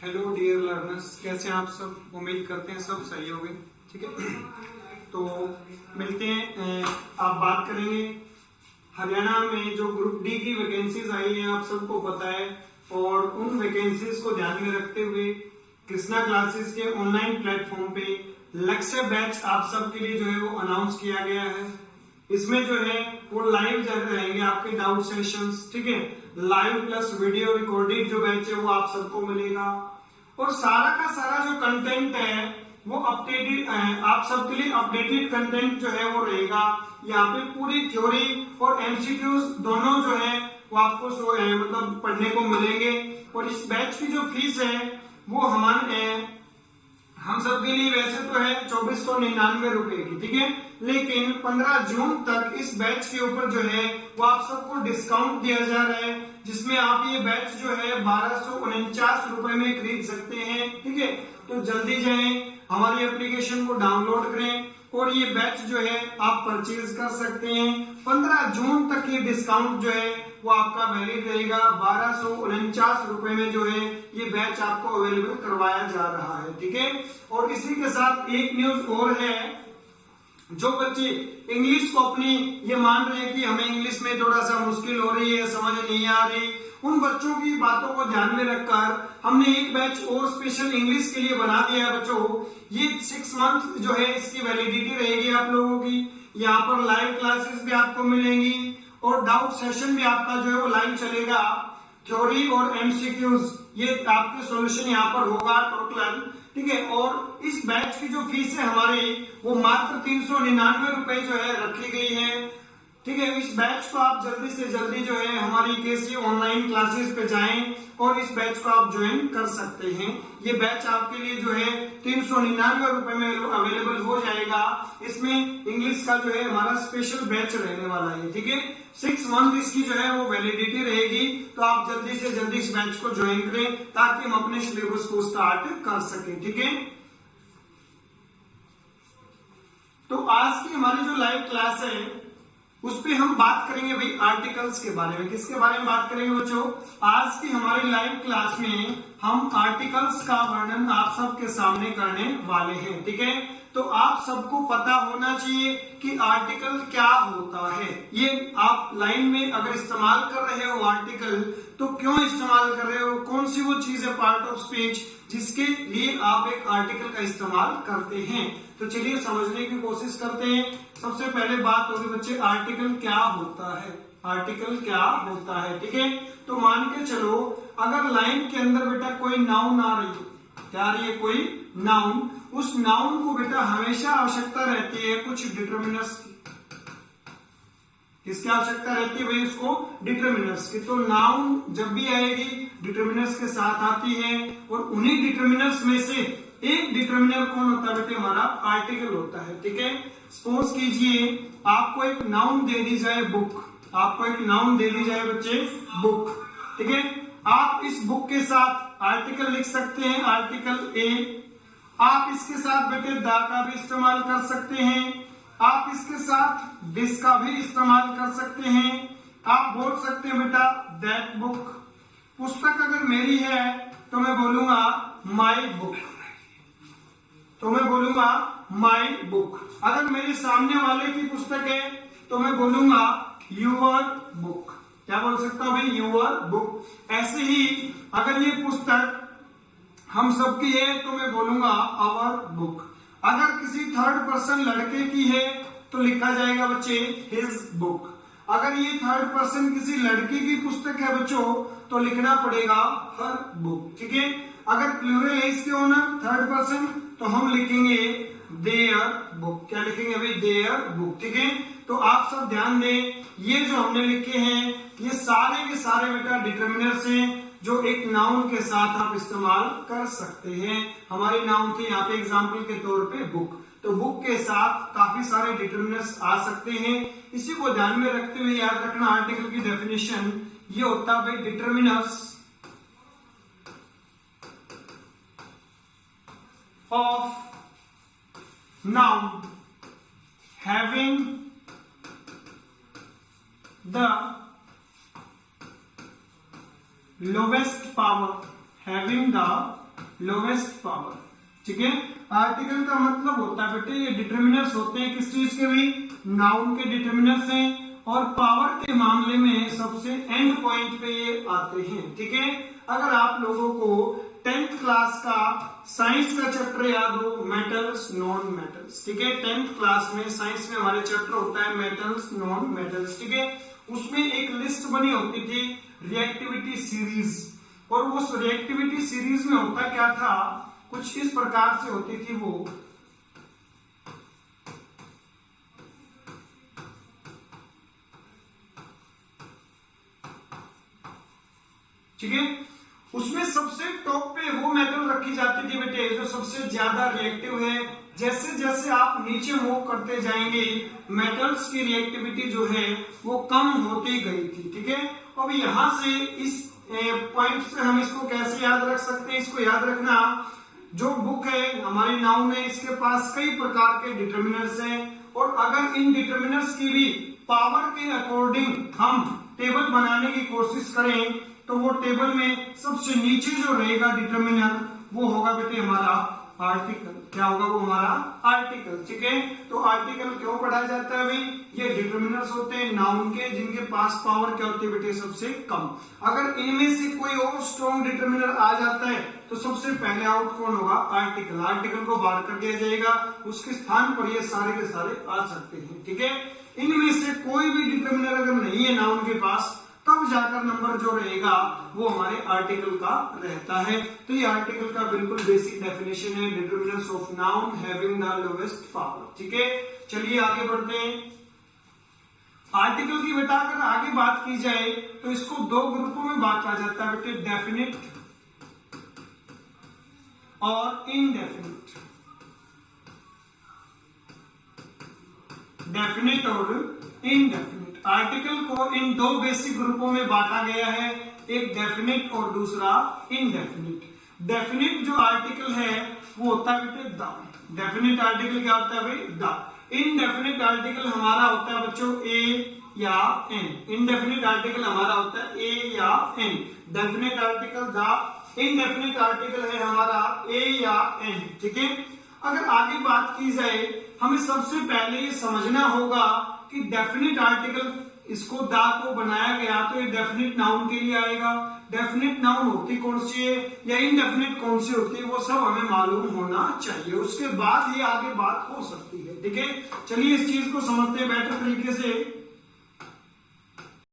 Hello dear learners, कैसे हैं आप सब। उम्मीद करते हैं सब सही होंगे। ठीक है, तो मिलते हैं। आप बात करेंगे हरियाणा में जो ग्रुप डी की वैकेंसीज आई हैं, आप सबको पता है, और उन वैकेंसीज को ध्यान में रखते हुए कृष्णा क्लासेस के ऑनलाइन प्लेटफॉर्म पे लक्ष्य बैच आप सबके लिए जो है वो अनाउंस किया गया है। इसमें जो है वो लाइव रहेंगे आपके डाउट सेशंस। ठीक है, लाइव प्लस वीडियो रिकॉर्डेड जो बैच है वो आप सबको मिलेगा, और सारा का सारा जो कंटेंट है वो अपडेटेड, आप सबके लिए अपडेटेड कंटेंट जो है वो रहेगा। यहाँ पे पूरी थ्योरी और एमसीक्यूज दोनों जो है वो आपको मतलब पढ़ने को मिलेंगे। और इस बैच की जो फीस है वो हम सबके लिए वैसे तो है 2499 रुपए की। ठीक है, लेकिन 15 जून तक इस बैच के ऊपर जो है वो आप सबको डिस्काउंट दिया जा रहा है, जिसमें आप ये बैच जो है 1249 रुपए में खरीद सकते हैं। ठीक है, तो जल्दी जाएं, हमारी एप्लीकेशन को डाउनलोड करें और ये बैच जो है आप परचेज कर सकते हैं। 15 जून तक ये डिस्काउंट जो है वो आपका वैलिड रहेगा। 1249 रुपए में जो है ये बैच आपको अवेलेबल करवाया जा रहा है। ठीक है, और इसी के साथ एक न्यूज और है, जो बच्चे इंग्लिश को अपनी ये मान रहे हैं कि हमें इंग्लिश में थोड़ा सा मुश्किल हो रही है, समझ नहीं आ रही, उन बच्चों की बातों को ध्यान में रखकर हमने एक बैच और स्पेशल इंग्लिश के लिए बना दिया है। बच्चों, ये 6 मंथ जो है इसकी वैलिडिटी रहेगी आप लोगों की। यहाँ पर लाइव क्लासेस भी आपको मिलेंगी और डाउट सेशन भी आपका जो है वो लाइव चलेगा। थ्योरी और एमसीक्यूज ये आपके सॉल्यूशन यहाँ पर होगा टोटल। ठीक है, और इस बैच की जो फीस है हमारी वो मात्र 399 रुपए जो है रखी गई है। ठीक है, इस बैच को आप जल्दी से जल्दी जो है हमारी केसी ऑनलाइन क्लासेस पे जाएं और इस बैच को आप ज्वाइन कर सकते हैं। ये बैच आपके लिए जो है 399 रुपए में अवेलेबल हो जाएगा। इसमें इंग्लिश का जो है हमारा स्पेशल बैच रहने वाला है। ठीक है, 6 मंथ इसकी जो है वो वैलिडिटी रहेगी, तो आप जल्दी से जल्दी इस बैच को ज्वाइन करें ताकि हम अपने सिलेबस को स्टार्ट कर सकें। ठीक है, तो आज की हमारी जो लाइव क्लास है उस पे हम बात करेंगे भाई आर्टिकल्स के बारे में। किसके बारे में बात करेंगे बच्चों? आज की हमारी लाइव क्लास में हम आर्टिकल्स का वर्णन आप सबके सामने करने वाले हैं। ठीक है, तो आप सबको पता होना चाहिए कि आर्टिकल क्या होता है। ये आप लाइन में अगर इस्तेमाल कर रहे हो आर्टिकल, तो क्यों इस्तेमाल कर रहे हो, कौन सी वो चीज है पार्ट ऑफ स्पीच जिसके लिए आप एक आर्टिकल का इस्तेमाल करते हैं। तो चलिए समझने की कोशिश करते हैं। सबसे पहले बात होगी बच्चे, आर्टिकल क्या होता है। आर्टिकल क्या होता है? ठीक है, तो मान के चलो अगर लाइन के अंदर बेटा कोई नाउन आ रही है, क्या आ रही है? कोई नाउन। उस नाउन को बेटा हमेशा आवश्यकता रहती है कुछ डिटर्मिनर्स की। किसकी आवश्यकता रहती है भाई? उसको डिटर्मिनर्स की। तो नाउन जब भी आएगी डिटर्मिनर्स के साथ आती है, और उन्हीं डिटर्मिनर्स में से एक डिटर्मिनर कौन होता है बेटे? हमारा आर्टिकल होता है। ठीक है, सपोज कीजिए आपको एक नाउन दे दी जाए बुक। आपको एक नाउन दे दी जाए बच्चे बुक। ठीक है, आप इस बुक के साथ आर्टिकल लिख सकते हैं, आर्टिकल ए। आप इसके साथ बेटे द का भी इस्तेमाल कर सकते हैं। आप इसके साथ दिस का भी इस्तेमाल कर सकते हैं। आप बोल सकते हैं बेटा दैट बुक। पुस्तक अगर मेरी है तो मैं बोलूंगा माई बुक, तो मैं बोलूंगा माई बुक। अगर मेरे सामने वाले की पुस्तक है तो मैं बोलूंगा यूअर बुक। क्या बोल सकता हूं भाई? Your book. ऐसे ही अगर ये पुस्तक हम सबकी है तो मैं बोलूंगा आवर बुक। अगर किसी थर्ड पर्सन लड़के की है तो लिखा जाएगा बच्चे हिज बुक। अगर ये थर्ड पर्सन किसी लड़की की पुस्तक है बच्चों तो लिखना पड़ेगा हर बुक। ठीक है, अगर प्लूरल है इसके ओनर थर्ड पर्सन तो हम लिखेंगे देयर बुक। क्या लिखेंगे भाई? Their book. ठीक है, तो आप सब ध्यान दें, ये जो हमने लिखे हैं ये सारे के सारे बेटा डिटर्मिनर्स हैं जो एक नाउन के साथ आप इस्तेमाल कर सकते हैं। हमारी नाउन थी यहाँ पे एग्जाम्पल के तौर पे बुक, तो बुक के साथ काफी सारे डिटर्मिनर्स आ सकते हैं। इसी को ध्यान में रखते हुए याद रखना आर्टिकल की डेफिनेशन ये होता है determiners of noun having the lowest power, having the lowest power, ठीक है। आर्टिकल का मतलब होता है बेटे ये डिटर्मिनर्स होते हैं किस चीज के भी, नाउन के डिटर्मिनर्स हैं, और पावर के मामले में सबसे एंड पॉइंट पे ये आते हैं, ठीक है। अगर आप लोगों को 10th क्लास का साइंस का चैप्टर याद हो, मेटल्स नॉन मेटल्स, ठीक है। 10th क्लास में साइंस में हमारे चैप्टर होता है मेटल्स नॉन मेटल्स, ठीक है। उसमें एक लिस्ट बनी होती थी रिएक्टिविटी सीरीज, और उस रिएक्टिविटी सीरीज में होता क्या था, कुछ इस प्रकार से होती थी वो, ठीक है। उसमें सबसे टॉप पे वो मेटल रखी जाती थी बेटे जो सबसे ज्यादा रिएक्टिव है। जैसे जैसे आप नीचे मूव करते जाएंगे मेटल्स की रिएक्टिविटी जो है वो कम होती गई थी, ठीक है। अब यहां से इस पॉइंट से हम इसको कैसे याद रख सकते हैं, इसको याद रखना, जो बुक है हमारी नाउन में इसके पास कई प्रकार के डिटर्मिनर्स हैं, और अगर इन डिटर्मिनर्स की भी पावर के अकॉर्डिंग हम टेबल बनाने की कोशिश करें तो वो टेबल में सबसे नीचे जो रहेगा डिटर्मिनर वो होगा बेटे हमारा आर्टिकल। क्या होगा वो हमारा आर्टिकल, ठीक है। तो आर्टिकल क्यों पढ़ाया जाता है भाई, ये डिटर्मिनर्स होते हैं नाउन के जिनके पास पावर क्या होती है बेटे सबसे कम। अगर इनमें से कोई और स्ट्रॉन्ग डिटर्मिनर आ जाता है तो सबसे पहले आउट कौन होगा, आर्टिकल। आर्टिकल को बाहर कर दिया जाएगा, उसके स्थान पर ये सारे के सारे आ सकते हैं, ठीक है। इनमें से कोई भी डिटर्मिनर अगर नहीं है नाउन के पास तब जाकर नंबर जो रहेगा वो हमारे आर्टिकल का रहता है। तो ये आर्टिकल का बिल्कुल बेसिक डेफिनेशन है, determiners of noun having the lowest power, ठीक है। चलिए आगे बढ़ते हैं। आर्टिकल की बेटा अगर आगे बात की जाए तो इसको दो ग्रुपों में बांटा जाता है बेटे, डेफिनिट और इनडेफिनिट। डेफिनिट और इनडेफिनिट आर्टिकल को इन दो बेसिक ग्रुपों में बांटा गया है, एक डेफिनिट और दूसरा इनडेफिनिट। डेफिनिट जो आर्टिकल है वो होता है बेटे द। डेफिनिट आर्टिकल क्या होता है भाई, द। इनडेफिनिट आर्टिकल हमारा होता है बच्चों ए या एन। इनडेफिनिट आर्टिकल हमारा होता है ए या an. Definite article the, indefinite article है हमारा ए या एन, ठीक है। अगर आगे बात की जाए हमें सबसे पहले ये समझना होगा कि डेफिनिट आर्टिकल इसको दा को बनाया गया तो ये डेफिनिट नाउन के लिए आएगा। डेफिनिट नाउन होती कौन सी है या इनडेफिनिट कौन सी होती है वो सब हमें मालूम होना चाहिए, उसके बाद ये आगे बात हो सकती है, ठीक है। चलिए इस चीज को समझते हैं बेटर तरीके से।